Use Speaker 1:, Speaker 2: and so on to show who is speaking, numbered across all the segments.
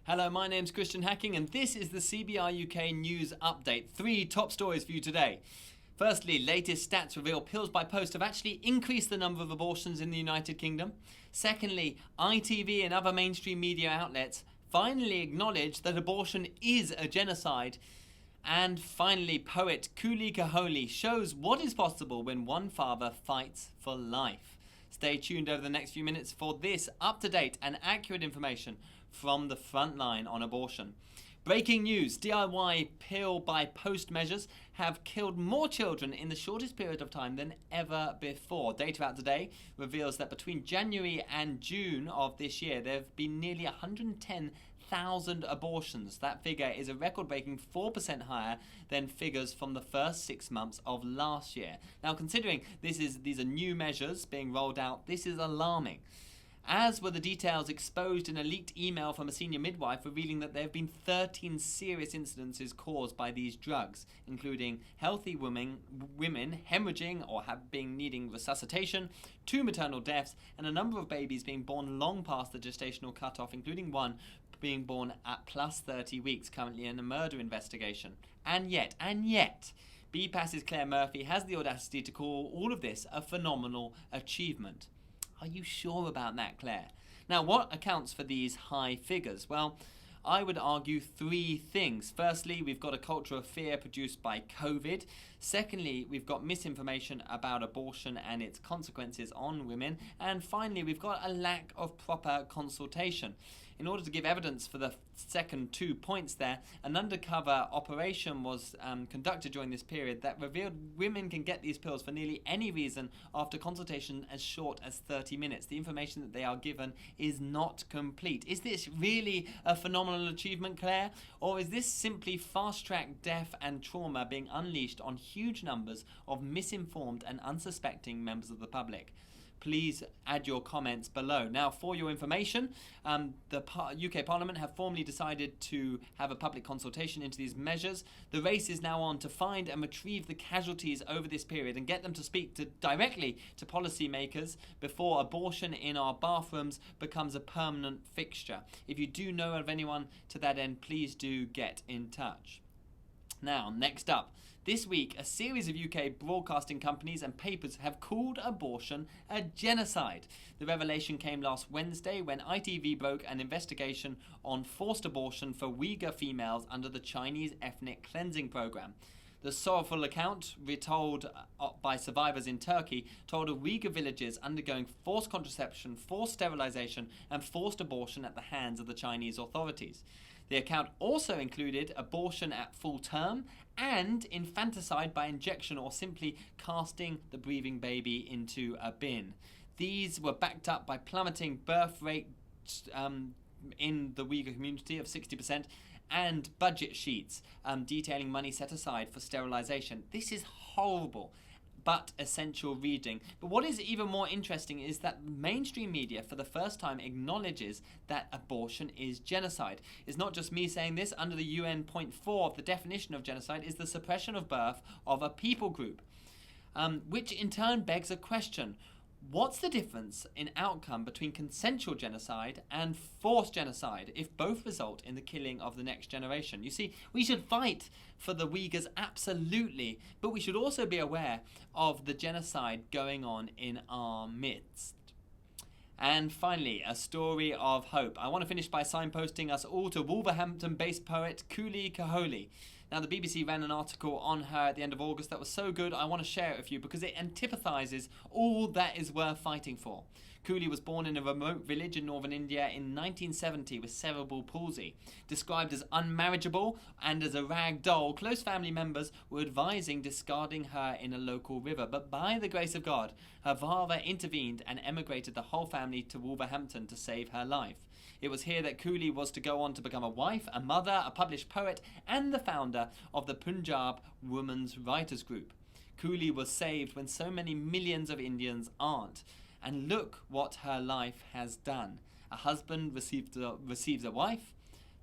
Speaker 1: Hello, my name's Christian Hacking and this is the CBR UK News Update. 3 top stories for you today. Firstly, latest stats reveal pills by post have actually increased the number of abortions in the United Kingdom. Secondly, ITV and other mainstream media outlets finally acknowledge that abortion is a genocide. And finally, poet Kuli shows what is possible when one father fights for life. Stay tuned over the next few minutes for this up-to-date and accurate information from the front line on abortion. Breaking news, DIY pill by post measures have killed more children in the shortest period of time than ever before. Data out today reveals that between January and June of this year, there have been nearly 110,000 abortions. That figure is a record-breaking 4% higher than figures from the first 6 months of last year. Now, considering these are new measures being rolled out, this is alarming. As were the details exposed in a leaked email from a senior midwife revealing that there have been 13 serious incidences caused by these drugs, including healthy women hemorrhaging or needing resuscitation, 2 maternal deaths, and a number of babies being born long past the gestational cutoff, including one being born at plus 30 weeks, currently in a murder investigation. And yet, BPAS's Claire Murphy has the audacity to call all of this a phenomenal achievement. Are you sure about that, Claire? Now, what accounts for these high figures? Well, I would argue 3 things. Firstly, we've got a culture of fear produced by COVID. Secondly, we've got misinformation about abortion and its consequences on women. And finally, we've got a lack of proper consultation. In order to give evidence for the second 2 points there, an undercover operation was conducted during this period that revealed women can get these pills for nearly any reason after consultation as short as 30 minutes. The information that they are given is not complete. Is this really a phenomenal achievement, Claire? Or is this simply fast-track death and trauma being unleashed on huge numbers of misinformed and unsuspecting members of the public? Please add your comments below. Now, for your information, the UK Parliament have formally decided to have a public consultation into these measures. The race is now on to find and retrieve the casualties over this period and get them to speak directly to policymakers before abortion in our bathrooms becomes a permanent fixture. If you do know of anyone to that end, please do get in touch. Now, next up. This week, a series of UK broadcasting companies and papers have called abortion a genocide. The revelation came last Wednesday when ITV broke an investigation on forced abortion for Uyghur females under the Chinese ethnic cleansing program. The sorrowful account, retold by survivors in Turkey, told of Uyghur villages undergoing forced contraception, forced sterilization, and forced abortion at the hands of the Chinese authorities. The account also included abortion at full term and infanticide by injection or simply casting the breathing baby into a bin. These were backed up by plummeting birth rates in the Uyghur community of 60% and budget sheets detailing money set aside for sterilization. This is horrible, but essential reading. But what is even more interesting is that mainstream media for the first time acknowledges that abortion is genocide. It's not just me saying this. Under the UN point 4 of the definition of genocide is the suppression of birth of a people group, which in turn begs a question. What's the difference in outcome between consensual genocide and forced genocide if both result in the killing of the next generation? You see, we should fight for the Uyghurs, absolutely, but we should also be aware of the genocide going on in our midst. And finally, a story of hope. I want to finish by signposting us all to Wolverhampton-based poet Kuli. Now, the BBC ran an article on her at the end of August that was so good, I want to share it with you because it antipathizes all that is worth fighting for. Kuli was born in a remote village in northern India in 1970 with cerebral palsy. Described as unmarriageable and as a rag doll, close family members were advising discarding her in a local river. But by the grace of God, her father intervened and emigrated the whole family to Wolverhampton to save her life. It was here that Kuli was to go on to become a wife, a mother, a published poet, and the founder of the Punjab Women's Writers Group. Kuli was saved when so many millions of Indians aren't. And look what her life has done. A husband receives a wife,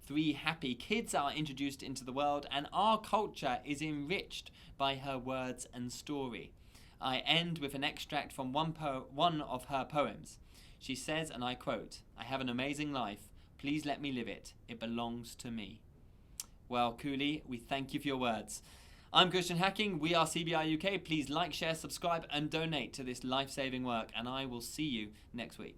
Speaker 1: 3 happy kids are introduced into the world, and our culture is enriched by her words and story. I end with an extract from one of her poems. She says, and I quote, "I have an amazing life, Please let me live it. It belongs to me. Well, Kuli, we thank you for your words. I'm Christian Hacking. We are CBI UK. Please like, share, subscribe and donate to this life-saving work, and I will see you next week.